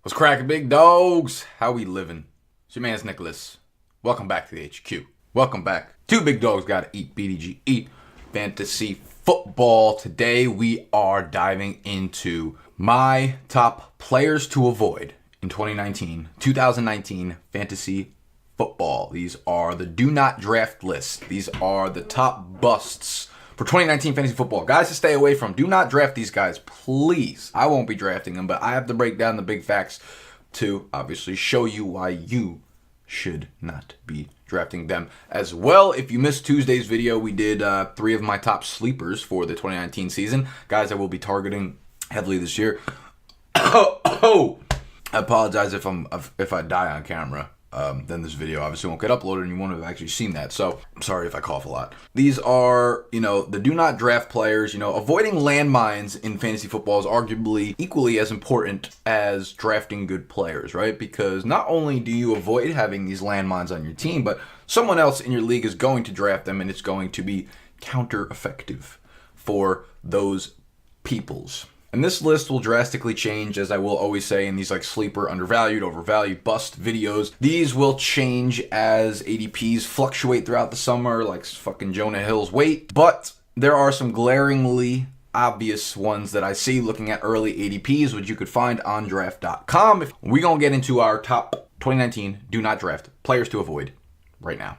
What's cracking, big dogs? How we living? It's your man's Nicholas. Welcome back to the HQ. Welcome back. Two big dogs gotta eat. BDG eat fantasy football. Today we are diving into my top players to avoid in 2019 fantasy football. These are the do not draft list. These are the top busts for 2019 fantasy football. Guys to stay away from. Do not draft these guys, please. I won't be drafting them, but I have to break down the big facts to obviously show you why you should not be drafting them as well. If you missed Tuesday's video, we did 3 of my top sleepers for the 2019 season. Guys I will be targeting heavily this year. I apologize if I die on camera. Then this video obviously won't get uploaded and you won't have actually seen that. So I'm sorry if I cough a lot. These are, the do not draft players. Avoiding landmines in fantasy football is arguably equally as important as drafting good players, right? Because not only do you avoid having these landmines on your team, but someone else in your league is going to draft them and it's going to be counter effective for those peoples. And this list will drastically change, as I will always say in these sleeper, undervalued, overvalued, bust videos. These will change as ADPs fluctuate throughout the summer, like fucking Jonah Hill's weight. But there are some glaringly obvious ones that I see looking at early ADPs, which you could find on draft.com. We're going to get into our top 2019 do not draft players to avoid right now.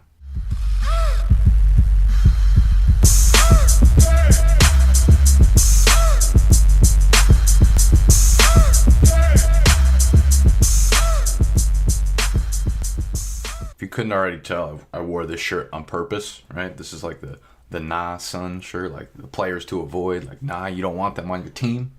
If you couldn't already tell, I wore this shirt on purpose, right? This is like the Nah Son shirt, like the players to avoid. Like, nah, you don't want them on your team.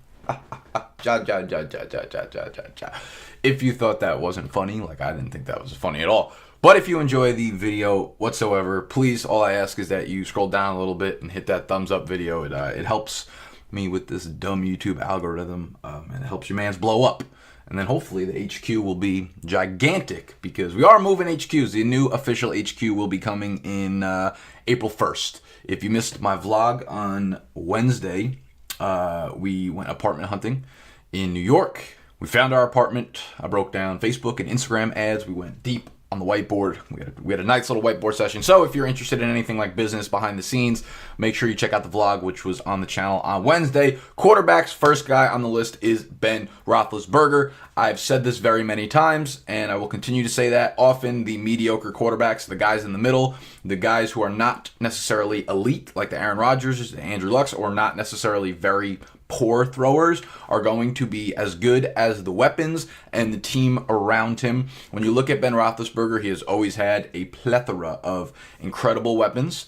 If you thought that wasn't funny, I didn't think that was funny at all. But if you enjoy the video whatsoever, please, all I ask is that you scroll down a little bit and hit that thumbs up video. It helps me with this dumb YouTube algorithm, and it helps your mans blow up. And then hopefully the HQ will be gigantic because we are moving HQs. The new official HQ will be coming in April 1st. If you missed my vlog on Wednesday, we went apartment hunting in New York. We found our apartment. I broke down Facebook and Instagram ads. We went deep on the whiteboard. We had a nice little whiteboard session. So if you're interested in anything like business behind the scenes, make sure you check out the vlog, which was on the channel on Wednesday. Quarterbacks, first guy on the list is Ben Roethlisberger. I've said this very many times, and I will continue to say that. Often the mediocre quarterbacks, the guys in the middle, the guys who are not necessarily elite, like the Aaron Rodgers, the Andrew Lucks, or not necessarily very poor throwers, are going to be as good as the weapons and the team around him. When you look at Ben Roethlisberger, he has always had a plethora of incredible weapons,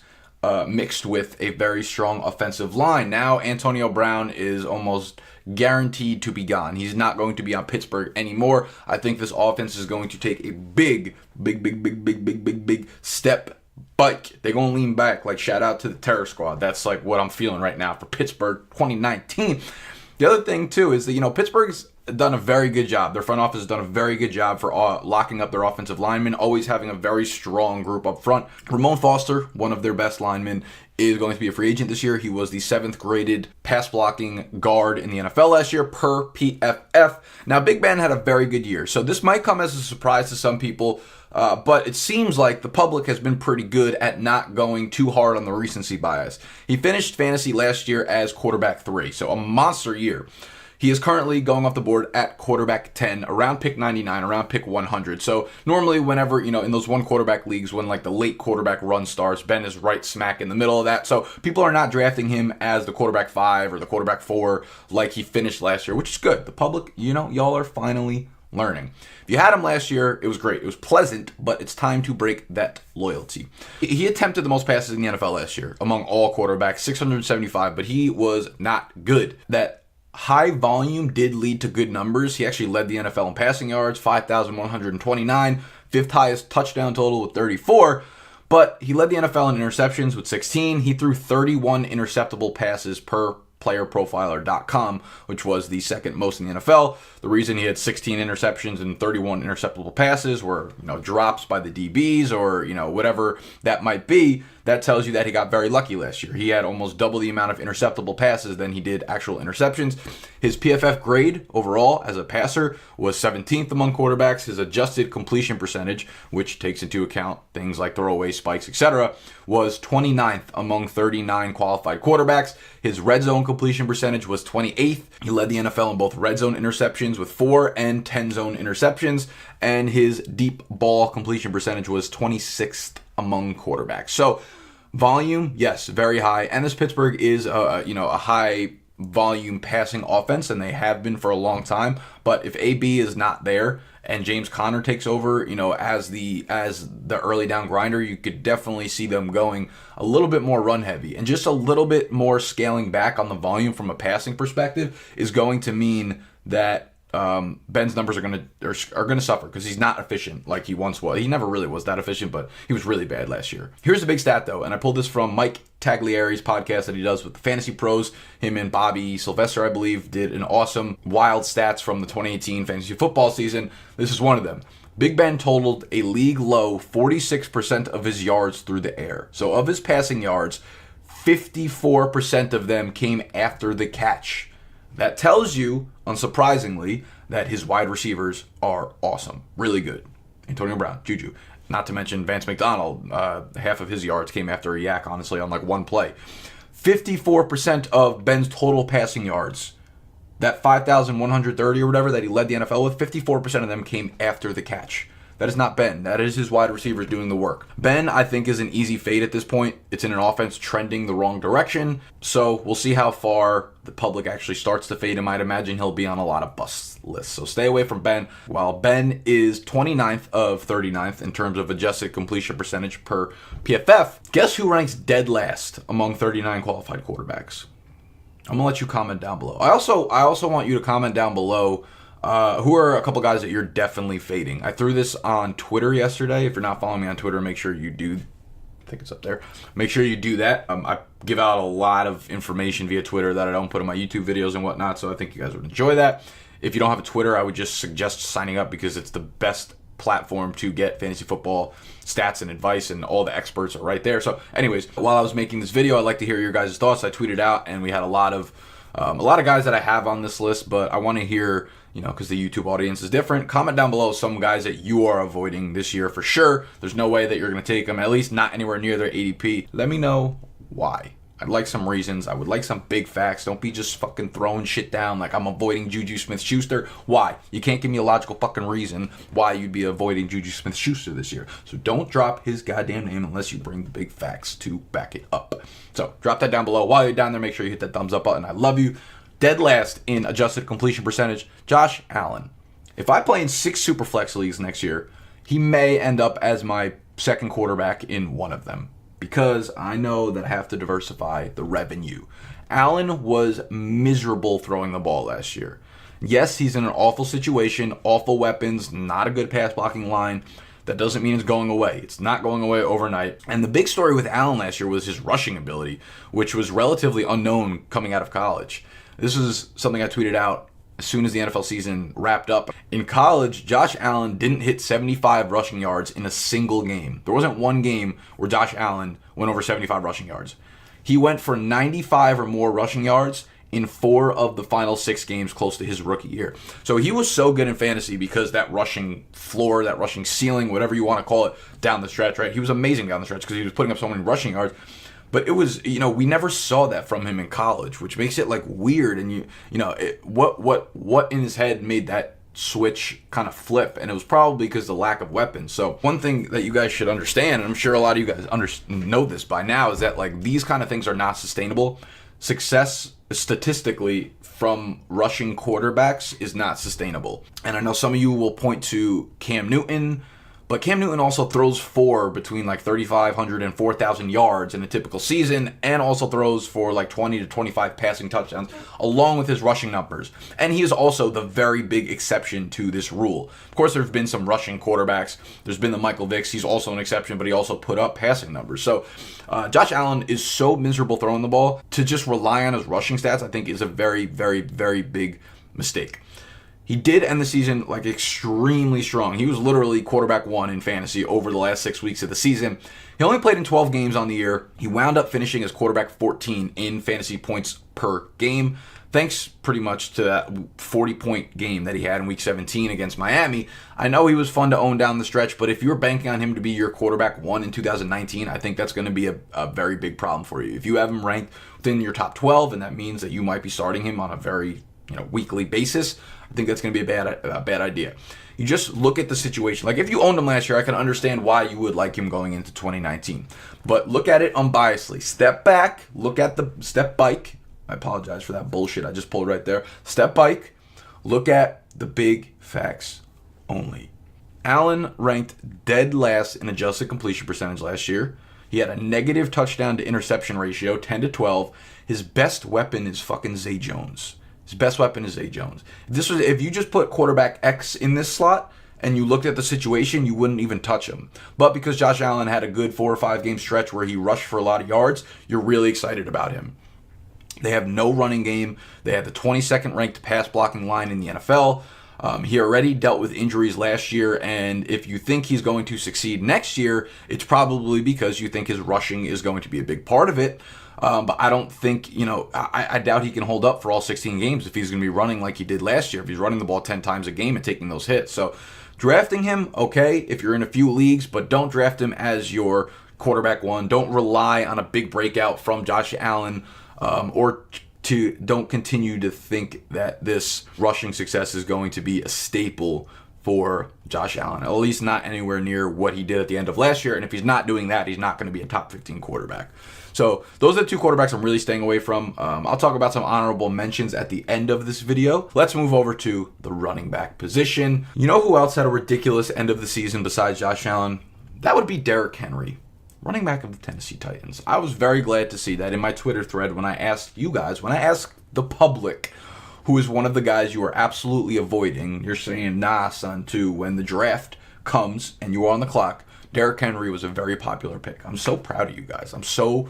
mixed with a very strong offensive line. Now Antonio Brown is almost guaranteed to be gone. He's not going to be on Pittsburgh anymore. I think this offense is going to take a big step back. They're going to lean back. Shout out to the Terror Squad. That's what I'm feeling right now for Pittsburgh 2019. The other thing too is that, Pittsburgh's done a very good job. Their front office has done a very good job for locking up their offensive linemen, always having a very strong group up front. Ramon Foster, one of their best linemen, is going to be a free agent this year. He was the 7th graded pass blocking guard in the NFL last year per PFF. Now, Big Ben had a very good year, so this might come as a surprise to some people, but it seems like the public has been pretty good at not going too hard on the recency bias. He finished fantasy last year as quarterback 3, so a monster year. He is currently going off the board at quarterback 10, around pick 99, around pick 100. So normally whenever, in those one quarterback leagues, when the late quarterback run starts, Ben is right smack in the middle of that. So people are not drafting him as the quarterback 5 or the quarterback 4 like he finished last year, which is good. The public, y'all are finally learning. If you had him last year, it was great. It was pleasant, but it's time to break that loyalty. He attempted the most passes in the NFL last year among all quarterbacks, 675, but he was not good. That high volume did lead to good numbers. He actually led the NFL in passing yards, 5,129, 5th highest touchdown total with 34, but he led the NFL in interceptions with 16. He threw 31 interceptable passes per playerprofiler.com, which was the second most in the NFL. The reason he had 16 interceptions and 31 interceptable passes were, drops by the DBs or, whatever that might be. that tells you that he got very lucky last year. He had almost double the amount of interceptable passes than he did actual interceptions. His PFF grade overall as a passer was 17th among quarterbacks. His adjusted completion percentage, which takes into account things like throwaway spikes, etc., was 29th among 39 qualified quarterbacks. His red zone completion percentage was 28th. He led the NFL in both red zone interceptions with 4 and 10 zone interceptions, and his deep ball completion percentage was 26th among quarterbacks. So volume, yes, very high. And this Pittsburgh is a high volume passing offense, and they have been for a long time. But if AB is not there and James Conner takes over, as the early down grinder, you could definitely see them going a little bit more run heavy, and just a little bit more scaling back on the volume from a passing perspective is going to mean that Ben's numbers are gonna suffer because he's not efficient like he once was. He never really was that efficient, but he was really bad last year. Here's the big stat though, and I pulled this from Mike Taglieri's podcast that he does with the Fantasy Pros. Him and Bobby Sylvester, I believe, did an awesome wild stats from the 2018 fantasy football season. This is one of them. Big Ben totaled a league low 46% of his yards through the air. So of his passing yards, 54% of them came after the catch. That tells you, unsurprisingly, that his wide receivers are awesome. Really good. Antonio Brown, Juju. Not to mention Vance McDonald. Half of his yards came after a yak, honestly, on like one play. 54% of Ben's total passing yards, that 5,130 or whatever that he led the NFL with, 54% of them came after the catch. That is not Ben. That is his wide receivers doing the work. Ben, I think, is an easy fade at this point. It's in an offense trending the wrong direction. So we'll see how far the public actually starts to fade him. I'd imagine he'll be on a lot of bust lists. So stay away from Ben. While Ben is 29th of 39th in terms of adjusted completion percentage per PFF, guess who ranks dead last among 39 qualified quarterbacks? I'm going to let you comment down below. I also want you to comment down below who are a couple guys that you're definitely fading. I threw this on Twitter yesterday. If you're not following me on Twitter, make sure you do. I think it's up there. Make sure you do that. I give out a lot of information via Twitter that I don't put in my YouTube videos and whatnot, so I think you guys would enjoy that. If you don't have a Twitter, I would just suggest signing up because it's the best platform to get fantasy football stats and advice, and all the experts are right there. So anyways, while I was making this video, I'd like to hear your guys' thoughts. I tweeted out, and we had a lot of guys that I have on this list, but I want to hear, because the YouTube audience is different. Comment down below some guys that you are avoiding this year for sure. There's no way that you're going to take them, at least not anywhere near their ADP. Let me know why. I'd like some reasons. I would like some big facts. Don't be just fucking throwing shit down like I'm avoiding Juju Smith-Schuster. Why? You can't give me a logical fucking reason why you'd be avoiding Juju Smith-Schuster this year. So don't drop his goddamn name unless you bring the big facts to back it up. So drop that down below. While you're down there, make sure you hit that thumbs up button. I love you. Dead last in adjusted completion percentage, Josh Allen. If I play in 6 Superflex leagues next year, he may end up as my second quarterback in one of them, because I know that I have to diversify the revenue. Allen was miserable throwing the ball last year. Yes, he's in an awful situation, awful weapons, not a good pass blocking line. That doesn't mean it's going away. It's not going away overnight. And the big story with Allen last year was his rushing ability, which was relatively unknown coming out of college. This is something I tweeted out as soon as the NFL season wrapped up. In college, Josh Allen didn't hit 75 rushing yards in a single game. There wasn't one game where Josh Allen went over 75 rushing yards. He went for 95 or more rushing yards in 4 of the final 6 games close to his rookie year. So he was so good in fantasy because that rushing floor, that rushing ceiling, whatever you want to call it, down the stretch, right? He was amazing down the stretch because he was putting up so many rushing yards. But it was, we never saw that from him in college, which makes it like weird. And what in his head made that switch kind of flip? And it was probably because of the lack of weapons. So one thing that you guys should understand, and I'm sure a lot of you guys know this by now, is that like these kind of things are not sustainable. Success statistically from rushing quarterbacks is not sustainable. And I know some of you will point to Cam Newton, but Cam Newton also throws for between like 3,500 and 4,000 yards in a typical season, and also throws for like 20 to 25 passing touchdowns along with his rushing numbers. And he is also the very big exception to this rule. Of course, there's been some rushing quarterbacks. There's been the Michael Vicks. He's also an exception, but he also put up passing numbers. So Josh Allen is so miserable throwing the ball. To just rely on his rushing stats, I think, is a very, very, very big mistake. He did end the season like extremely strong. He was literally quarterback 1 in fantasy over the last 6 weeks of the season. He only played in 12 games on the year. He wound up finishing as quarterback 14 in fantasy points per game, thanks pretty much to that 40-point game that he had in Week 17 against Miami. I know he was fun to own down the stretch, but if you're banking on him to be your quarterback 1 in 2019, I think that's going to be a very big problem for you. If you have him ranked within your top 12, and that means that you might be starting him on a very weekly basis, I think that's going to be a bad idea. You just look at the situation. Like if you owned him last year, I can understand why you would like him going into 2019. But look at it unbiasedly. Step back, look at the step bike. I apologize for that bullshit I just pulled right there. Step bike, look at the big facts only. Allen ranked dead last in adjusted completion percentage last year. He had a negative touchdown to interception ratio, 10-12. His best weapon is fucking Zay Jones. His best weapon is Zay Jones. If you just put quarterback X in this slot and you looked at the situation, you wouldn't even touch him. But because Josh Allen had a good 4 or 5 game stretch where he rushed for a lot of yards, you're really excited about him. They have no running game. They have the 22nd ranked pass blocking line in the NFL. He already dealt with injuries last year, and if you think he's going to succeed next year, it's probably because you think his rushing is going to be a big part of it. But I don't think, I doubt he can hold up for all 16 games if he's going to be running like he did last year, if he's running the ball 10 times a game and taking those hits. So drafting him, okay, if you're in a few leagues, but don't draft him as your quarterback 1. Don't rely on a big breakout from Josh Allen, don't continue to think that this rushing success is going to be a staple for Josh Allen, at least not anywhere near what he did at the end of last year. And if he's not doing that, he's not going to be a top 15 quarterback. So those are the 2 quarterbacks I'm really staying away from. I'll talk about some honorable mentions at the end of this video. Let's move over to the running back position. You know who else had a ridiculous end of the season besides Josh Allen? That would be Derrick Henry, running back of the Tennessee Titans. I was very glad to see that in my Twitter thread when I asked the public who is one of the guys you are absolutely avoiding. You're saying, nah, son, too, when the draft comes and you are on the clock. Derrick Henry was a very popular pick. I'm so proud of you guys. I'm so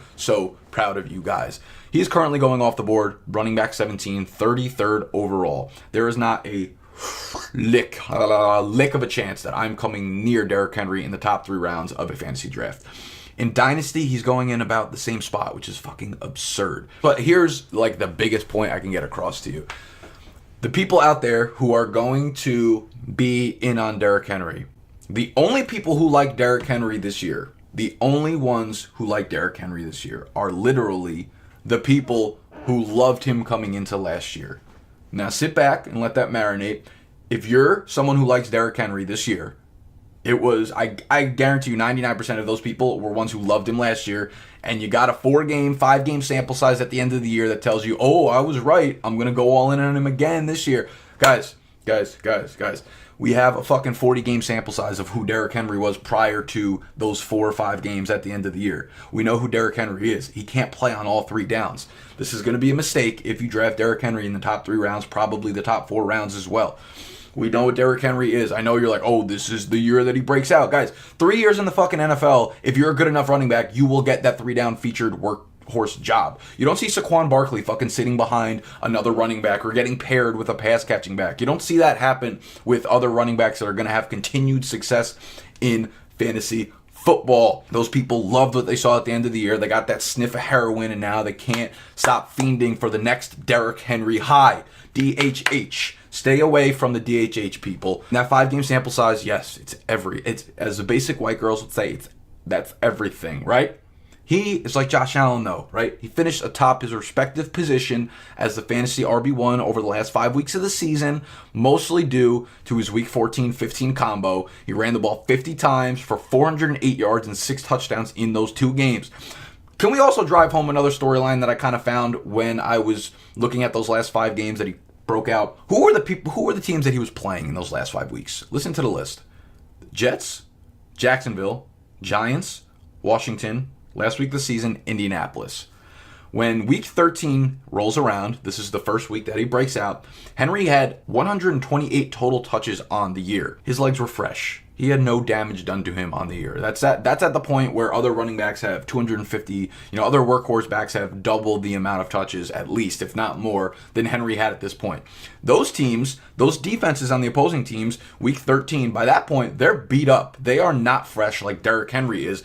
proud of you guys. He's currently going off the board, running back 17, 33rd overall. There is not a lick of a chance that I'm coming near Derrick Henry in the top 3 rounds of a fantasy draft. In Dynasty, he's going in about the same spot, which is fucking absurd. But here's like the biggest point I can get across to you. The people out there who are going to be in on Derrick Henry, the only people who like Derrick Henry this year, the only ones who like Derrick Henry this year are literally the people who loved him coming into last year. Now sit back and let that marinate. If you're someone who likes Derrick Henry this year, it was, I guarantee you 99% of those people were ones who loved him last year, and you got a 5-game sample size at the end of the year that tells you, oh, I was right, I'm going to go all in on him again this year. Guys, we have a fucking 40-game sample size of who Derrick Henry was prior to those 4 or 5 games at the end of the year. We know who Derrick Henry is. He can't play on all 3 downs. This is going to be a mistake if you draft Derrick Henry in the top 3 rounds, probably the top 4 rounds as well. We know what Derrick Henry is. I know you're like, oh, this is the year that he breaks out. Guys, 3 years in the fucking NFL, if you're a good enough running back, you will get that 3-down featured workhorse job. You don't see Saquon Barkley fucking sitting behind another running back or getting paired with a pass-catching back. You don't see that happen with other running backs that are going to have continued success in fantasy football. Those people loved what they saw at the end of the year. They got that sniff of heroin, and now they can't stop fiending for the next Derrick Henry high. DHH. Stay away from the DHH people. And that 5-game sample size, yes, it's as the basic white girls would say, that's everything, right? He is like Josh Allen, though, right? He finished atop his respective position as the fantasy RB1 over the last 5 weeks of the season, mostly due to his Week 14-15 combo. He ran the ball 50 times for 408 yards and 6 touchdowns in those 2 games. Can we also drive home another storyline that I kind of found when I was looking at those last 5 games that he broke out? Who were the teams that he was playing in those last 5 weeks? Listen to the list. Jets, Jacksonville, Giants, Washington, last week of the season, Indianapolis. When week 13 rolls around, this is the first week that he breaks out, Henry had 128 total touches on the year. His legs were fresh. He had no damage done to him on the year. That's at the point where other running backs have 250, other workhorse backs have doubled the amount of touches, at least, if not more, than Henry had at this point. Those teams, those defenses on the opposing teams, week 13, by that point, they're beat up. They are not fresh like Derrick Henry is.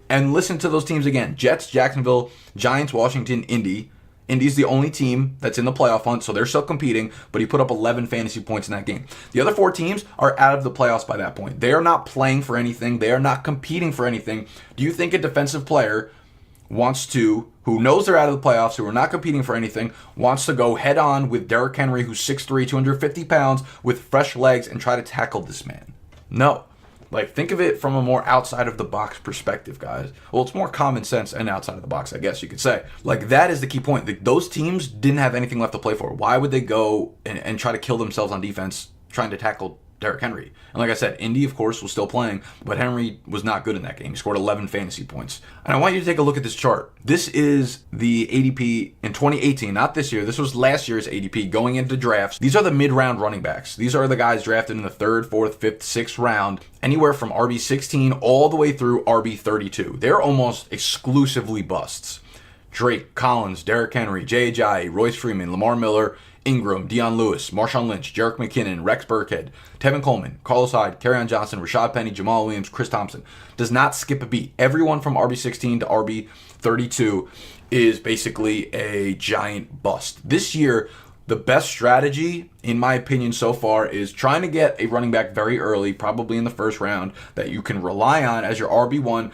And listen to those teams again. Jets, Jacksonville, Giants, Washington, Indy. Indy's the only team that's in the playoff hunt, so they're still competing, but he put up 11 fantasy points in that game. The other 4 teams are out of the playoffs by that point. They are not playing for anything. They are not competing for anything. Do you think a defensive player who knows they're out of the playoffs, who are not competing for anything, wants to go head on with Derrick Henry, who's 6'3", 250 pounds, with fresh legs, and try to tackle this man? No. Think of it from a more outside of the box perspective, guys. Well, it's more common sense and outside of the box, I guess you could say. That is the key point. Those teams didn't have anything left to play for. Why would they go and try to kill themselves on defense trying to tackle Derrick Henry? And like I said, Indy, of course, was still playing, but Henry was not good in that game. He scored 11 fantasy points. And I want you to take a look at this chart. This is the ADP in 2018, not this year. This was last year's ADP going into drafts. These are the mid-round running backs. These are the guys drafted in the 3rd, 4th, 5th, 6th round, anywhere from RB16 all the way through RB32. They're almost exclusively busts. Drake, Collins, Derrick Henry, Jay Ajayi, Royce Freeman, Lamar Miller, Ingram, Dion Lewis, Marshawn Lynch, Jerick McKinnon, Rex Burkhead, Tevin Coleman, Carlos Hyde, Kerryon Johnson, Rashad Penny, Jamal Williams, Chris Thompson. Does not skip a beat. Everyone from RB16 to RB32 is basically a giant bust. This year, the best strategy, in my opinion so far, is trying to get a running back very early, probably in the first round, that you can rely on as your RB1.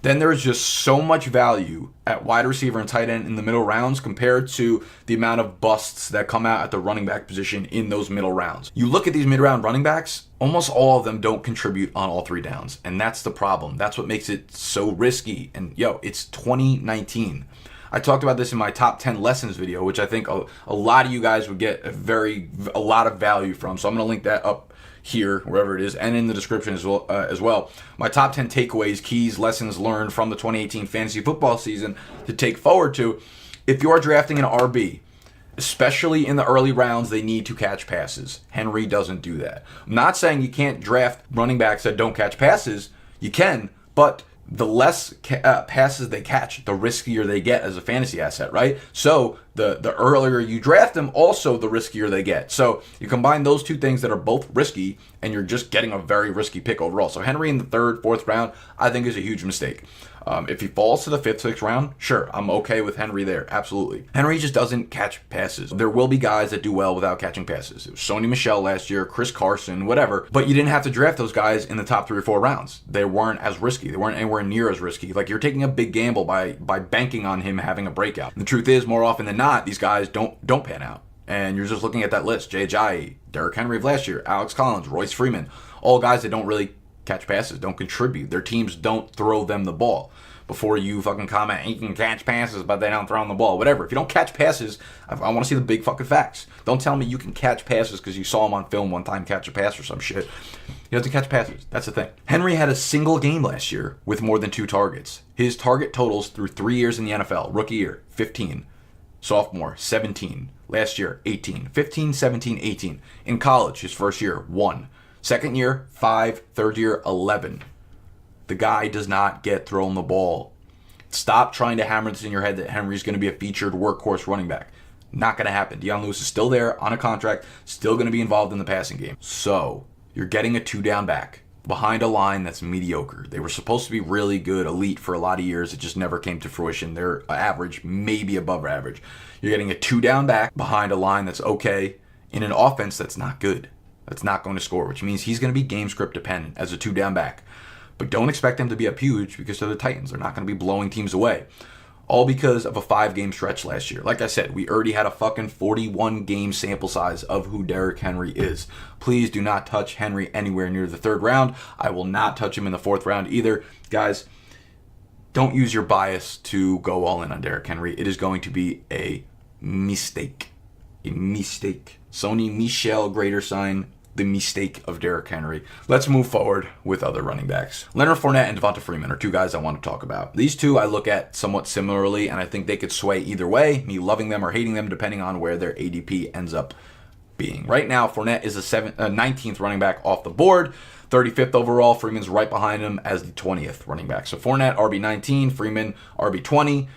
Then there's just so much value at wide receiver and tight end in the middle rounds compared to the amount of busts that come out at the running back position in those middle rounds. You look at these mid-round running backs, almost all of them don't contribute on all 3 downs. And that's the problem. That's what makes it so risky. And it's 2019. I talked about this in my top 10 lessons video, which I think a lot of you guys would get a lot of value from. So I'm going to link that up here, wherever it is, and in the description as well. My top 10 takeaways, keys, lessons learned from the 2018 fantasy football season to take forward to. If you are drafting an RB, especially in the early rounds, they need to catch passes. Henry doesn't do that. I'm not saying you can't draft running backs that don't catch passes. You can, but the less passes they catch, the riskier they get as a fantasy asset, right? So the earlier you draft them, also the riskier they get. So you combine those 2 things that are both risky, and you're just getting a very risky pick overall. So Henry in the 3rd, 4th round, I think is a huge mistake. If he falls to the 5th, 6th round, sure, I'm okay with Henry there, absolutely. Henry just doesn't catch passes. There will be guys that do well without catching passes. It was Sony Michel last year, Chris Carson, whatever. But you didn't have to draft those guys in the top 3 or 4 rounds. They weren't as risky. They weren't anywhere near as risky. You're taking a big gamble by banking on him having a breakout. And the truth is, more often than not, these guys don't pan out. And you're just looking at that list. Jay Ajayi, Derrick Henry of last year, Alex Collins, Royce Freeman, all guys that don't really catch passes, don't contribute. Their teams don't throw them the ball. Before you fucking comment, you can catch passes, but they don't throw them the ball. Whatever. If you don't catch passes, I want to see the big fucking facts. Don't tell me you can catch passes because you saw him on film one time catch a pass or some shit. You have to catch passes. That's the thing. Henry had a single game last year with more than 2 targets. His target totals through 3 years in the NFL. Rookie year, 15. Sophomore, 17. Last year, 18. 15, 17, 18. In college, his first year, 1. Second year, 5. Third year, 11. The guy does not get thrown the ball. Stop trying to hammer this in your head that Henry's going to be a featured workhorse running back. Not going to happen. Dion Lewis is still there on a contract, still going to be involved in the passing game. So, you're getting a 2-down back behind a line that's mediocre. They were supposed to be really good, elite for a lot of years. It just never came to fruition. They're average, maybe above average. You're getting a 2-down back behind a line that's okay in an offense that's not good. That's not going to score, which means he's going to be game script dependent as a 2-down back. But don't expect them to be up huge because they're the Titans. They're not going to be blowing teams away. All because of a 5-game stretch last year. Like I said, we already had a fucking 41-game sample size of who Derrick Henry is. Please do not touch Henry anywhere near the 3rd round. I will not touch him in the 4th round either. Guys, don't use your bias to go all in on Derrick Henry. It is going to be a mistake. A mistake. Sony Michel greater sign the mistake of Derrick Henry. Let's move forward with other running backs. Leonard Fournette and Devonta Freeman are two guys I want to talk about. These two I look at somewhat similarly, and I think they could sway either way, me loving them or hating them, depending on where their ADP ends up being. Right now, Fournette is a 19th running back off the board, 35th overall. Freeman's right behind him as the 20th running back. So Fournette, RB19, Freeman, RB20.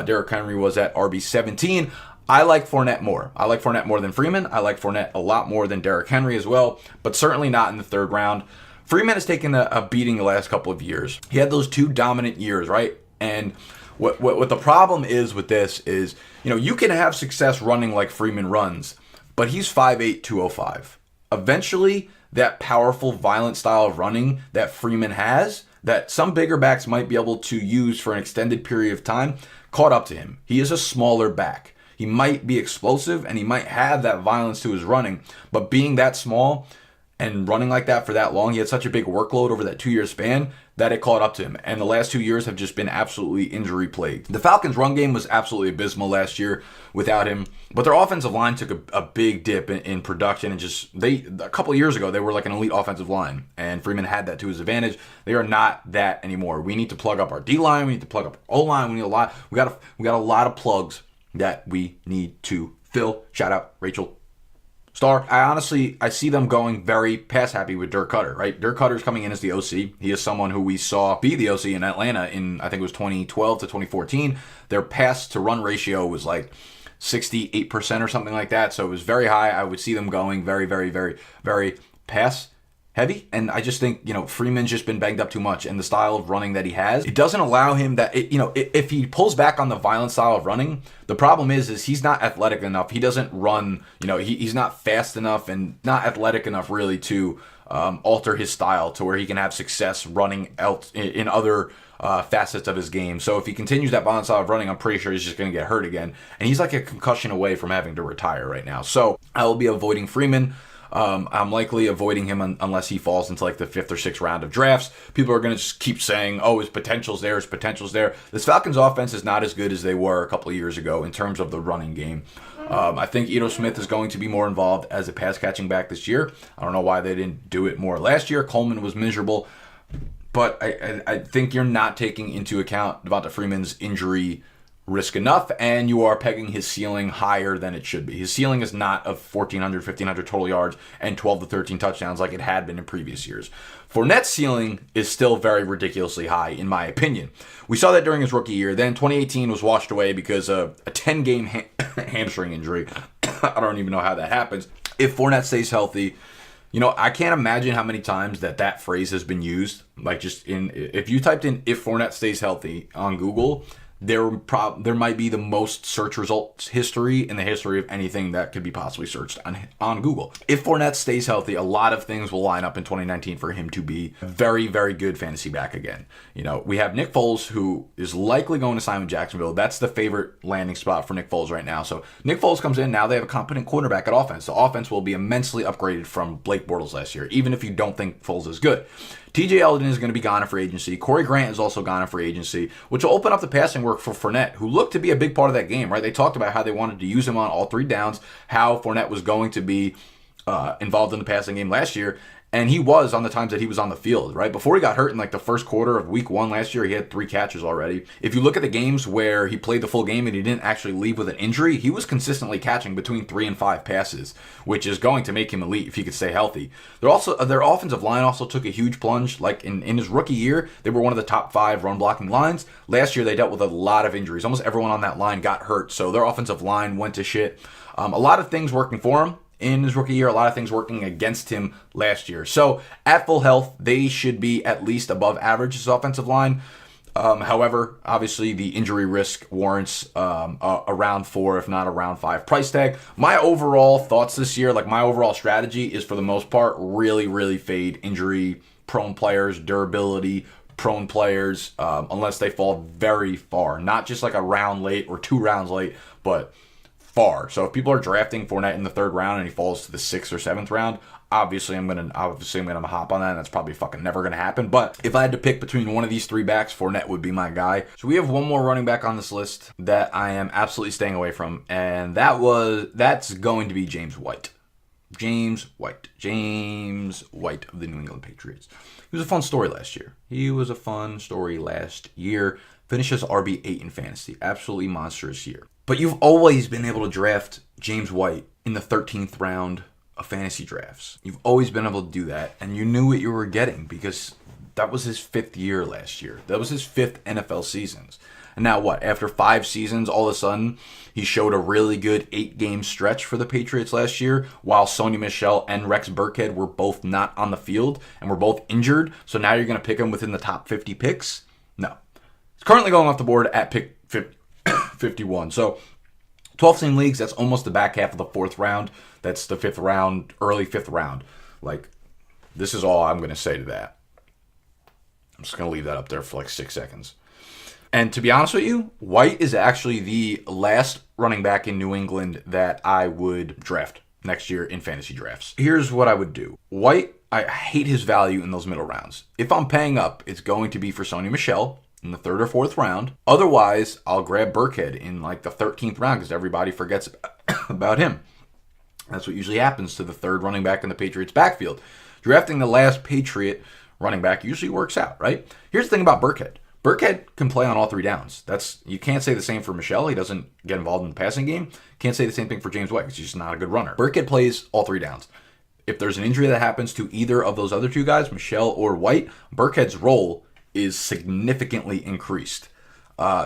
Derrick Henry was at RB17. I like Fournette more. I like Fournette more than Freeman. I like Fournette a lot more than Derrick Henry as well, but certainly not in the third round. Freeman has taken a beating the last couple of years. He had those two dominant years, right? And what the problem is with this is, you can have success running like Freeman runs, but he's 5'8", 205. Eventually, that powerful, violent style of running that Freeman has, that some bigger backs might be able to use for an extended period of time, caught up to him. He is a smaller back. He might be explosive and he might have that violence to his running, but being that small and running like that for that long, he had such a big workload over that 2-year span that it caught up to him. And the last 2 years have just been absolutely injury plagued. The Falcons' run game was absolutely abysmal last year without him, but their offensive line took a big dip in production, and a couple of years ago, they were like an elite offensive line, and Freeman had that to his advantage. They are not that anymore. We need to plug up our D-line. We need to plug up our O-line. We got a lot of plugs that we need to fill. Shout out Rachel Star. I see them going very pass happy with Dirk Koetter, right? Dirk Cutter's coming in as the OC. He is someone who we saw be the OC in Atlanta in, I think it was 2012 to 2014. Their pass to run ratio was like 68% or something like that. So it was very high. I would see them going very, very, very, very pass heavy. And I just think, Freeman's just been banged up too much, and the style of running that he has, it doesn't allow him that, if he pulls back on the violent style of running, the problem is he's not athletic enough. He doesn't run, he's not fast enough and not athletic enough really to alter his style to where he can have success running out in other facets of his game. So if he continues that violent style of running, I'm pretty sure he's just going to get hurt again. And he's like a concussion away from having to retire right now. So I will be avoiding Freeman. I'm likely avoiding him unless he falls into like the 5th or 6th round of drafts. People are going to just keep saying, his potential's there, his potential's there. This Falcons offense is not as good as they were a couple of years ago in terms of the running game. I think Ito Smith is going to be more involved as a pass catching back this year. I don't know why they didn't do it more last year. Coleman was miserable. But I think you're not taking into account Devonta Freeman's injury risk enough, and you are pegging his ceiling higher than it should be. His ceiling is not of 1,400, 1,500 total yards and 12 to 13 touchdowns like it had been in previous years. Fournette's ceiling is still very ridiculously high, in my opinion. We saw that during his rookie year. Then 2018 was washed away because of a 10-game hamstring injury. I don't even know how that happens. If Fournette stays healthy, I can't imagine how many times that phrase has been used. Like if you typed in "if Fournette stays healthy" on Google, there might be the most search results history in the history of anything that could be possibly searched on Google. If Fournette stays healthy, a lot of things will line up in 2019 for him to be a very, very good fantasy back again. We have Nick Foles, who is likely going to sign with Jacksonville. That's the favorite landing spot for Nick Foles right now. So Nick Foles comes in. Now they have a competent quarterback at offense. The offense will be immensely upgraded from Blake Bortles last year, even if you don't think Foles is good. TJ Yeldon is going to be gone in free agency. Corey Grant is also gone in free agency, which will open up the passing work for Fournette, who looked to be a big part of that game, right? They talked about how they wanted to use him on all 3 downs, how Fournette was going to be involved in the passing game last year. And he was on the times that he was on the field, right? Before he got hurt in like the first quarter of week 1 last year, he had 3 catches already. If you look at the games where he played the full game and he didn't actually leave with an injury, he was consistently catching between 3 and 5 passes, which is going to make him elite if he could stay healthy. Their offensive line also took a huge plunge. Like in his rookie year, they were one of the top 5 run blocking lines. Last year, they dealt with a lot of injuries. Almost everyone on that line got hurt, so their offensive line went to shit. A lot of things working for him in his rookie year, a lot of things working against him last year. So at full health, they should be at least above average as offensive line. However, obviously the injury risk warrants a round 4, if not a round 5 price tag. My overall thoughts this year, like my overall strategy is for the most part, really, really fade injury prone players, durability prone players, unless they fall very far. Not just like a round late or 2 rounds late, but far. So if people are drafting Fournette in the 3rd round and he falls to the 6th or 7th round, obviously I'm gonna hop on that, and that's probably fucking never gonna happen. But if I had to pick between one of these 3 backs, Fournette would be my guy. So we have one more running back on this list that I am absolutely staying away from, and that's going to be James White. James White. James White of the New England Patriots. He was a fun story last year. Finishes RB8 in fantasy. Absolutely monstrous year. But you've always been able to draft James White in the 13th round of fantasy drafts. You've always been able to do that, and you knew what you were getting because that was his 5th year last year. That was his 5th NFL seasons. And now what? After 5 seasons, all of a sudden, he showed a really good 8-game stretch for the Patriots last year, while Sony Michel and Rex Burkhead were both not on the field and were both injured. So now you're going to pick him within the top 50 picks? No. He's currently going off the board at pick 51. So 12-team leagues, that's almost the back half of the 4th round. That's the 5th round, early 5th round. Like, this is all I'm going to say to that. I'm just going to leave that up there for like 6 seconds. And to be honest with you, White is actually the last running back in New England that I would draft next year in fantasy drafts. Here's what I would do. White, I hate his value in those middle rounds. If I'm paying up, it's going to be for Sony Michel in the 3rd or 4th round. Otherwise, I'll grab Burkhead in like the 13th round because everybody forgets about him. That's what usually happens to the 3rd running back in the Patriots backfield. Drafting the last Patriot running back usually works out, right? Here's the thing about Burkhead. Burkhead can play on all 3 downs. You can't say the same for Michel. He doesn't get involved in the passing game. Can't say the same thing for James White because he's just not a good runner. Burkhead plays all 3 downs. If there's an injury that happens to either of those other 2 guys, Michel or White, Burkhead's role is significantly increased.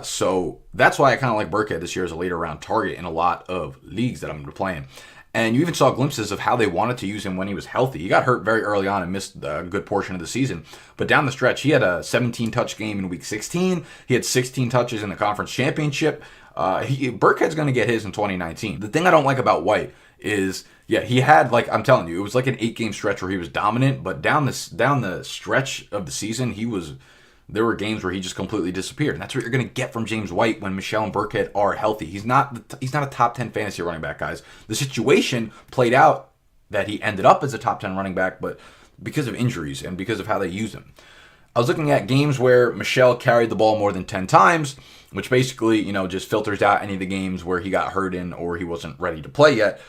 So that's why I kind of like Burkhead this year as a later round target in a lot of leagues that I'm going to be playing. And you even saw glimpses of how they wanted to use him when he was healthy. He got hurt very early on and missed a good portion of the season. But down the stretch, he had a 17-touch game in Week 16. He had 16 touches in the conference championship. Burkhead's going to get his in 2019. The thing I don't like about White is, yeah, he had, like, I'm telling you, it was like an 8-game stretch where he was dominant. But down the stretch of the season, there were games where he just completely disappeared. And that's what you're going to get from James White when Michel and Burkhead are healthy. He's not a top 10 fantasy running back, guys. The situation played out that he ended up as a top 10 running back, but because of injuries and because of how they use him. I was looking at games where Michel carried the ball more than 10 times, which basically, just filters out any of the games where he got hurt in or he wasn't ready to play yet.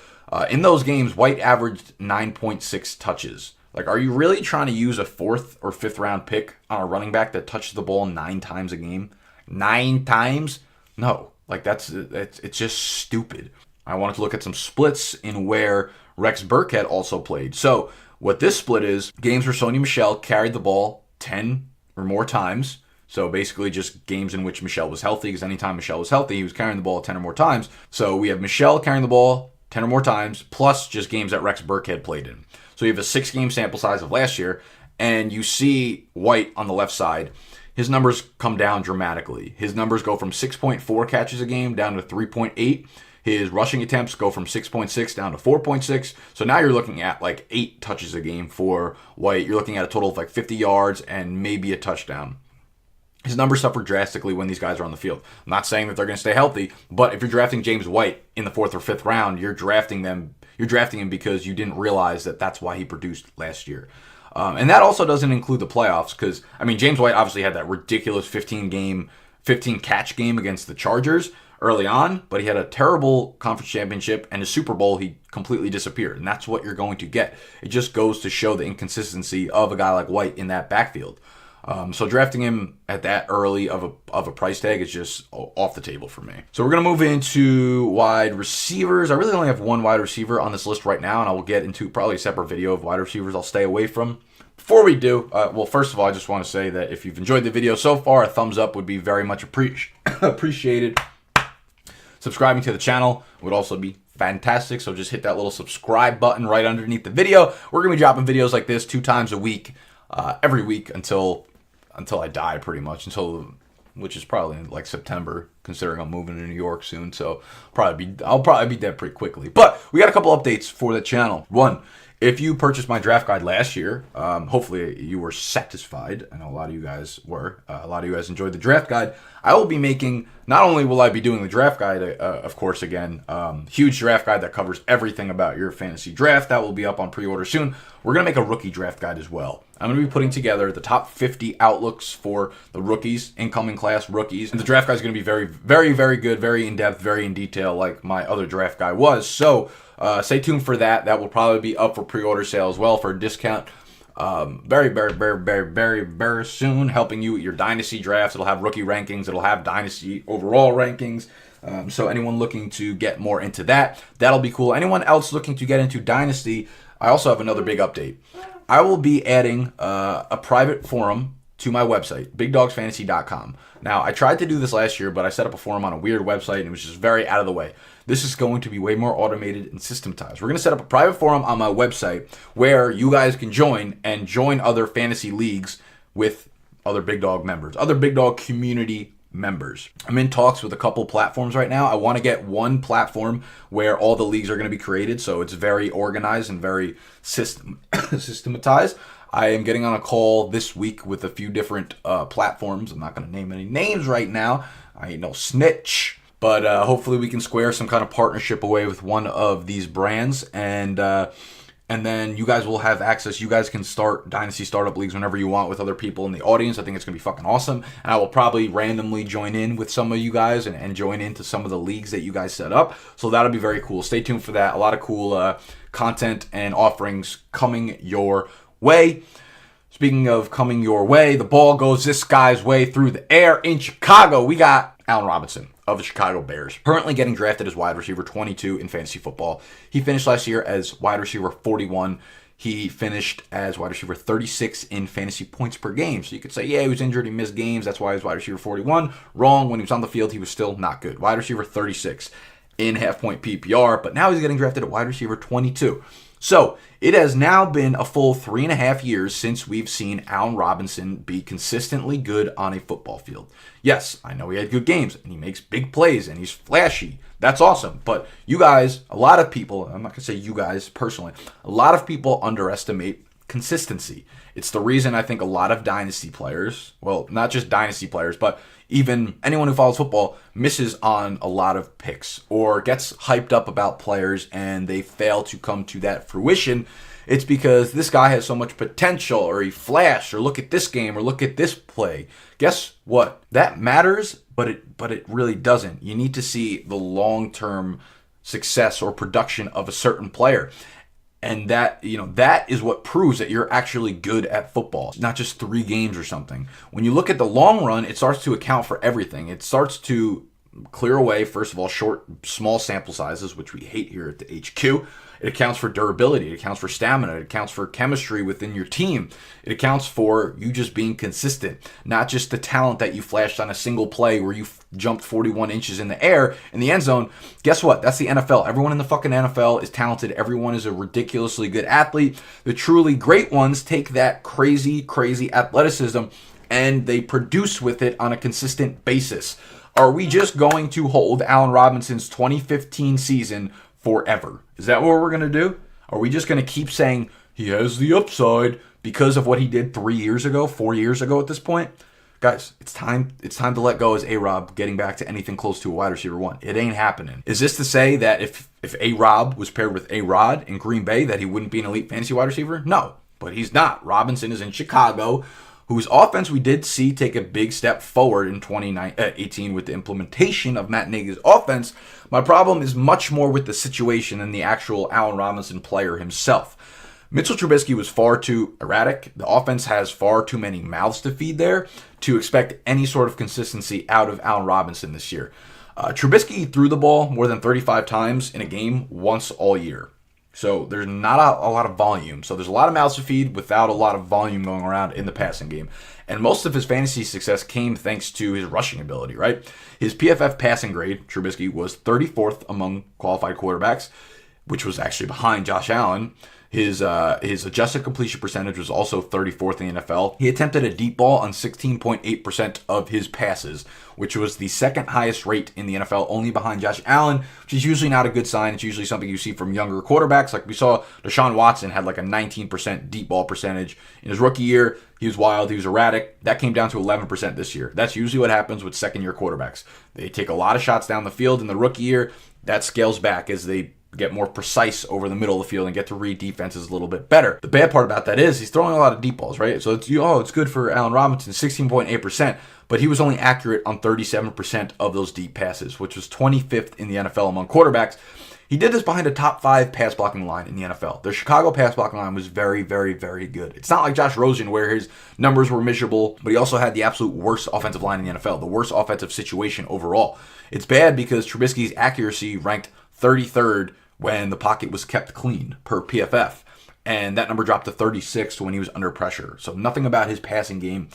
In those games, White averaged 9.6 touches. Like, are you really trying to use a 4th or 5th round pick on a running back that touches the ball 9 times a game? 9 times? No. Like, it's just stupid. I wanted to look at some splits in where Rex Burkhead also played. So, what this split is, games where Sony Michel carried the ball 10 or more times. So, basically just games in which Michel was healthy, because anytime Michel was healthy, he was carrying the ball 10 or more times. So, we have Michel carrying the ball 10 or more times, plus just games that Rex Burkhead played in. So you have a 6-game sample size of last year, and you see White on the left side. His numbers come down dramatically. His numbers go from 6.4 catches a game down to 3.8. His rushing attempts go from 6.6 down to 4.6. So now you're looking at like 8 touches a game for White. You're looking at a total of like 50 yards and maybe a touchdown. His numbers suffer drastically when these guys are on the field. I'm not saying that they're going to stay healthy, but if you're drafting James White in the 4th or 5th round, you're drafting him because you didn't realize that that's why he produced last year. And that also doesn't include the playoffs because, James White obviously had that ridiculous 15-catch game against the Chargers early on, but he had a terrible conference championship, and his Super Bowl, he completely disappeared. And that's what you're going to get. It just goes to show the inconsistency of a guy like White in that backfield. So drafting him at that early of a price tag is just off the table for me. So we're going to move into wide receivers. I really only have 1 wide receiver on this list right now, and I will get into probably a separate video of wide receivers I'll stay away from. Before we do, first of all, I just want to say that if you've enjoyed the video so far, a thumbs up would be very much appreciated. Subscribing to the channel would also be fantastic, so just hit that little subscribe button right underneath the video. We're going to be dropping videos like this 2 times a week, every week until I die, pretty much, which is probably like September, considering I'm moving to New York soon. So I'll probably be dead pretty quickly. But we got a couple updates for the channel. 1, if you purchased my draft guide last year, hopefully you were satisfied. I know a lot of you guys were. A lot of you guys enjoyed the draft guide. I will be making, not only will I be doing the draft guide, of course, again, huge draft guide that covers everything about your fantasy draft. That will be up on pre-order soon. We're going to make a rookie draft guide as well. I'm going to be putting together the top 50 outlooks for the rookies, incoming class rookies. And the draft guide is going to be very, very, very good, very in-depth, very in detail like my other draft guide was. So stay tuned for that. That will probably be up for pre-order sale as well for a discount. Very, very, very, very, very, very soon, helping you with your dynasty drafts. It'll have rookie rankings. It'll have dynasty overall rankings. So anyone looking to get more into that, that'll be cool. Anyone else looking to get into dynasty, I also have another big update. I will be adding a private forum to my website, bigdogsfantasy.com. Now, I tried to do this last year, but I set up a forum on a weird website, and it was just very out of the way. This is going to be way more automated and systematized. We're going to set up a private forum on my website where you guys can join and join other fantasy leagues with other Big Dog members, other Big Dog community members. I'm in talks with a couple platforms right now. I want to get one platform where all the leagues are going to be created, so it's very organized and very systematized. I am getting on a call this week with a few different platforms. I'm not going to name any names right now. I ain't no snitch. But hopefully we can square some kind of partnership away with one of these brands, and then you guys will have access. You guys can start Dynasty Startup Leagues whenever you want with other people in the audience. I think it's going to be fucking awesome. And I will probably randomly join in with some of you guys and join into some of the leagues that you guys set up. So that'll be very cool. Stay tuned for that. A lot of cool content and offerings coming your way. Speaking of coming your way, the ball goes this guy's way through the air in Chicago. We got Allen Robinson of the Chicago Bears, currently getting drafted as wide receiver 22 in fantasy football. He finished last year as wide receiver 41. He finished as wide receiver 36 in fantasy points per game. So you could say, yeah, he was injured, he missed games, that's why he was wide receiver 41. Wrong. When he was on the field, he was still not good. Wide receiver 36 in half-point PPR, but now he's getting drafted at wide receiver 22. So it has now been a full 3.5 years since we've seen Allen Robinson be consistently good on a football field. Yes, I know he had good games, and he makes big plays, and he's flashy. That's awesome. But you guys, a lot of people, I'm not going to say you guys personally, a lot of people underestimate consistency. It's the reason I think a lot of dynasty players, well, not just dynasty players, but even anyone who follows football misses on a lot of picks or gets hyped up about players and they fail to come to that fruition. It's because this guy has so much potential, or he flashed, or look at this game, or look at this play. Guess what? That matters, but it really doesn't. You need to see the long-term success or production of a certain player. And that is what proves that you're actually good at football, not just 3 games or something. When you look at the long run, it starts to account for everything. It starts to clear away, first of all, small sample sizes, which we hate here at the HQ. It accounts for durability. It accounts for stamina. It accounts for chemistry within your team. It accounts for you just being consistent, not just the talent that you flashed on a single play where you jumped 41 inches in the air in the end zone. Guess what? That's the NFL. Everyone in the fucking NFL is talented. Everyone is a ridiculously good athlete. The truly great ones take that crazy, crazy athleticism and they produce with it on a consistent basis. Are we just going to hold Allen Robinson's 2015 season forever? Is that what we're going to do? Are we just going to keep saying he has the upside because of what he did 3 years ago, 4 years ago at this point? Guys, it's time to let go as A-Rob getting back to anything close to a wide receiver 1. It ain't happening. Is this to say that if A-Rob was paired with A-Rod in Green Bay that he wouldn't be an elite fantasy wide receiver? No, but he's not. Robinson is in Chicago, whose offense we did see take a big step forward in 2018 with the implementation of Matt Nagy's offense. My problem is much more with the situation than the actual Allen Robinson player himself. Mitchell Trubisky was far too erratic. The offense has far too many mouths to feed there to expect any sort of consistency out of Allen Robinson this year. Trubisky threw the ball more than 35 times in a game once all year. So there's not a lot of volume. So there's a lot of mouths to feed without a lot of volume going around in the passing game. And most of his fantasy success came thanks to his rushing ability, right? His PFF passing grade, Trubisky, was 34th among qualified quarterbacks, which was actually behind Josh Allen. His adjusted completion percentage was also 34th in the NFL. He attempted a deep ball on 16.8% of his passes, which was the second highest rate in the NFL, only behind Josh Allen, which is usually not a good sign. It's usually something you see from younger quarterbacks. Like we saw Deshaun Watson had like a 19% deep ball percentage. In his rookie year, he was wild, he was erratic. That came down to 11% this year. That's usually what happens with second-year quarterbacks. They take a lot of shots down the field in the rookie year. That scales back as they get more precise over the middle of the field and get to read defenses a little bit better. The bad part about that is he's throwing a lot of deep balls, right? So it's good for Allen Robinson, 16.8%, but he was only accurate on 37% of those deep passes, which was 25th in the NFL among quarterbacks. He did this behind a top 5 pass blocking line in the NFL. The Chicago pass blocking line was very, very, very good. It's not like Josh Rosen where his numbers were miserable, but he also had the absolute worst offensive line in the NFL, the worst offensive situation overall. It's bad because Trubisky's accuracy ranked 33rd when the pocket was kept clean per PFF, and that number dropped to 36th when he was under pressure. So nothing about his passing game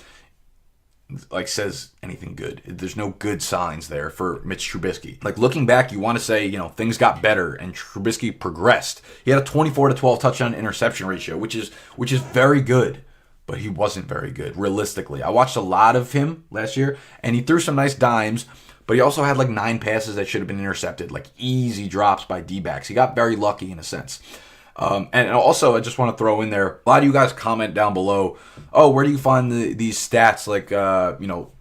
says anything good. There's no good signs there for Mitch Trubisky. Looking back, you want to say, things got better and Trubisky progressed. He had a 24-12 touchdown interception ratio, which is very good, but he wasn't very good realistically. I watched a lot of him last year and he threw some nice dimes, but he also had 9 passes that should have been intercepted, easy drops by D-backs. He got very lucky in a sense. And also, I just want to throw in there, a lot of you guys comment down below, where do you find these stats,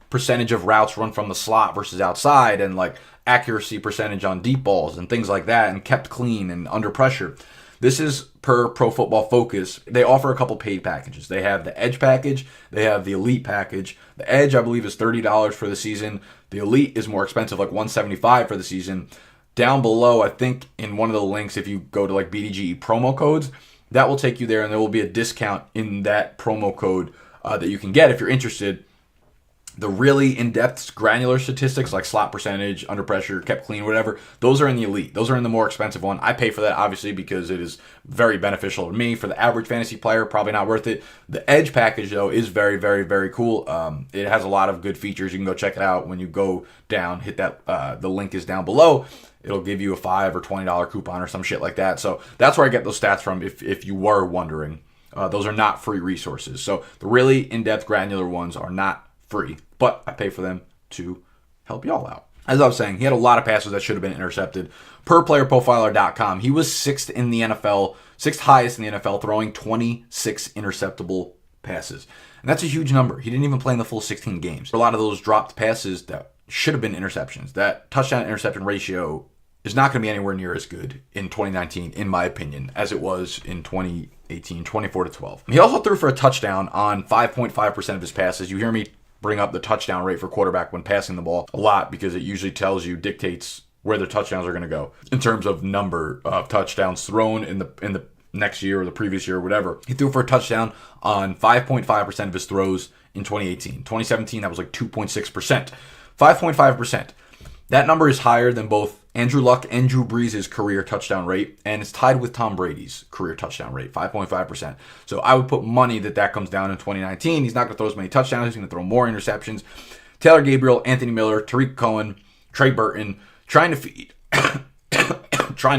percentage of routes run from the slot versus outside, and accuracy percentage on deep balls and things like that, and kept clean and under pressure. This is per Pro Football Focus. They offer a couple paid packages. They have the Edge package. They have the Elite package. The Edge, I believe, is $30 for the season. The Elite is more expensive, $175 for the season. Down below, I think in one of the links, if you go to BDGE promo codes, that will take you there, and there will be a discount in that promo code that you can get if you're interested. The really in-depth granular statistics like slot percentage, under pressure, kept clean, whatever, those are in the Elite. Those are in the more expensive one. I pay for that, obviously, because it is very beneficial to me. For the average fantasy player, probably not worth it. The Edge package, though, is very, very, very cool. It has a lot of good features. You can go check it out when you go down. Hit that. The link is down below. It'll give you a $5 or $20 coupon or some shit like that. So that's where I get those stats from if you were wondering. Those are not free resources. So the really in-depth granular ones are not free, but I pay for them to help y'all out. As I was saying, he had a lot of passes that should have been intercepted. Per playerprofiler.com, he was 6th in the NFL, 6th highest in the NFL, throwing 26 interceptable passes. And that's a huge number. He didn't even play in the full 16 games. A lot of those dropped passes that should have been interceptions. That touchdown interception ratio is not going to be anywhere near as good in 2019, in my opinion, as it was in 2018, 24-12. He also threw for a touchdown on 5.5% of his passes. You hear me bring up the touchdown rate for quarterback when passing the ball a lot because it usually dictates where the touchdowns are going to go in terms of number of touchdowns thrown in the next year or the previous year or whatever. He threw for a touchdown on 5.5% of his throws in 2018. 2017, that was 2.6%. 5.5%. That number is higher than both Andrew Luck and Drew Brees' career touchdown rate, and it's tied with Tom Brady's career touchdown rate, 5.5%. So I would put money that comes down in 2019. He's not going to throw as many touchdowns. He's going to throw more interceptions. Taylor Gabriel, Anthony Miller, Tariq Cohen, Trey Burton, trying to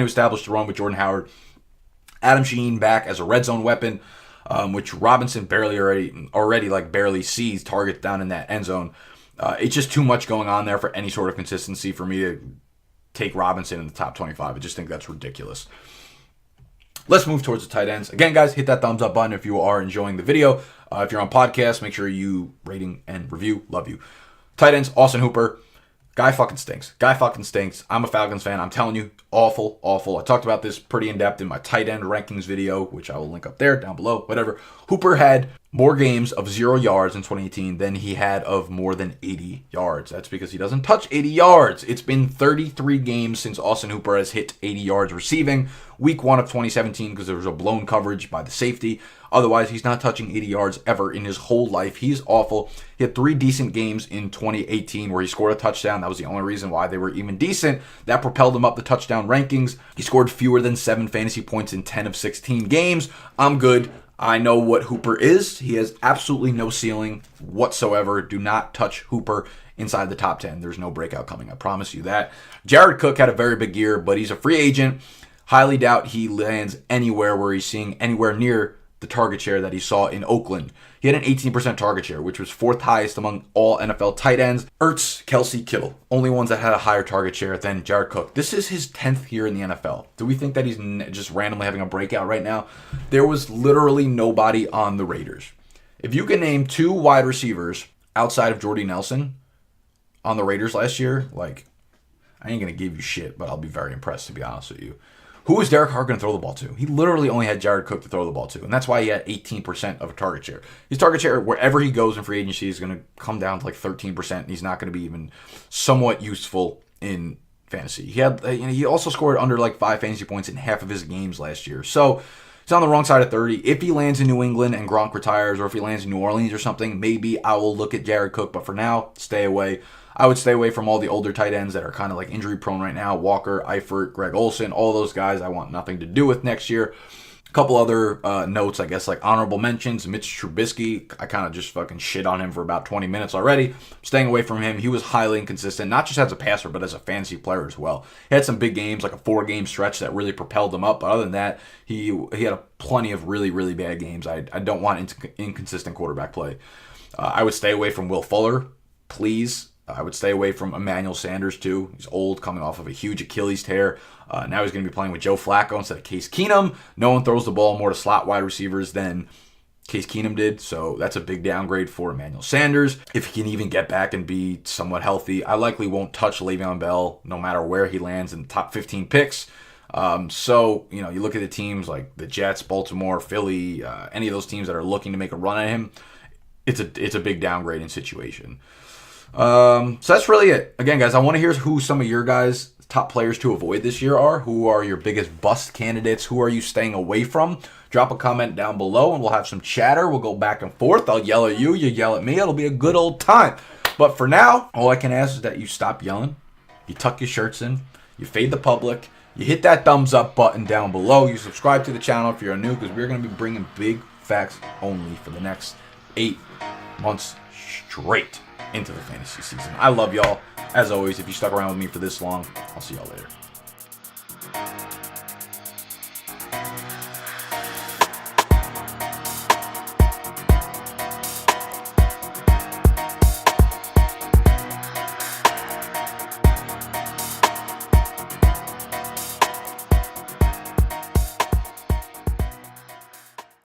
establish the run with Jordan Howard. Adam Sheen back as a red zone weapon, which Robinson barely sees targets down in that end zone. It's just too much going on there for any sort of consistency for me to take Robinson in the top 25. I just think that's ridiculous. Let's move towards the tight ends. Again, guys, hit that thumbs up button if you are enjoying the video. If you're on podcast, make sure you rating and review. Love you. Tight ends, Austin Hooper. Guy fucking stinks. I'm a Falcons fan. I'm telling you, awful. I talked about this pretty in depth in my tight end rankings video, which I will link up there, down below, whatever. Hooper had more games of 0 yards in 2018 than he had of more than 80 yards. That's because he doesn't touch 80 yards. It's been 33 games since Austin Hooper has hit 80 yards receiving. Week 1 of 2017 because there was a blown coverage by the safety. Otherwise, he's not touching 80 yards ever in his whole life. He's awful. He had 3 decent games in 2018 where he scored a touchdown. That was the only reason why they were even decent. That propelled him up the touchdown rankings. He scored fewer than 7 fantasy points in 10 of 16 games. I'm good. I know what Hooper is. He has absolutely no ceiling whatsoever. Do not touch Hooper inside the top 10. There's no breakout coming. I promise you that. Jared Cook had a very big year, but he's a free agent. Highly doubt he lands anywhere where he's seeing anywhere near the target share that he saw in Oakland. He had an 18% target share, which was 4th highest among all NFL tight ends. Ertz, Kelsey, Kittle, only ones that had a higher target share than Jared Cook. This is his 10th year in the NFL. Do we think that he's just randomly having a breakout right now? There was literally nobody on the Raiders. If you can name 2 wide receivers outside of Jordy Nelson on the Raiders last year, I ain't going to give you shit, but I'll be very impressed, to be honest with you. Who is Derek Carr going to throw the ball to? He literally only had Jared Cook to throw the ball to, and that's why he had 18% of a target share. His target share, wherever he goes in free agency, is going to come down to like 13%, and he's not going to be even somewhat useful in fantasy. He also scored under like 5 fantasy points in half of his games last year. So he's on the wrong side of 30. If he lands in New England and Gronk retires, or if he lands in New Orleans or something, maybe I will look at Jared Cook. But for now, stay away. I would stay away from all the older tight ends that are kind of like injury prone right now. Walker, Eifert, Greg Olsen, all those guys I want nothing to do with next year. A couple other notes, I guess, like honorable mentions. Mitch Trubisky, I kind of just fucking shit on him for about 20 minutes already. Staying away from him. He was highly inconsistent, not just as a passer, but as a fantasy player as well. He had some big games, like a 4-game stretch that really propelled him up. But other than that, he had plenty of really, really bad games. I don't want inconsistent quarterback play. I would stay away from Will Fuller, please. I would stay away from Emmanuel Sanders, too. He's old, coming off of a huge Achilles tear. Now he's going to be playing with Joe Flacco instead of Case Keenum. No one throws the ball more to slot wide receivers than Case Keenum did, so that's a big downgrade for Emmanuel Sanders. If he can even get back and be somewhat healthy, I likely won't touch Le'Veon Bell no matter where he lands in the top 15 picks. So, you look at the teams like the Jets, Baltimore, Philly, any of those teams that are looking to make a run at him, it's a big downgrading situation. So that's really it. Again, guys, I want to hear who some of your guys' top players to avoid this year are. Who are your biggest bust candidates? Who are you staying away from? Drop a comment down below and we'll have some chatter. We'll go back and forth. I'll yell at you. You yell at me. It'll be a good old time. But for now, all I can ask is that you stop yelling. You tuck your shirts in. You fade the public. You hit that thumbs up button down below. You subscribe to the channel if you're new, because we're going to be bringing big facts only for the next 8 months straight into the fantasy season. I love y'all. As always, if you stuck around with me for this long, I'll see y'all later.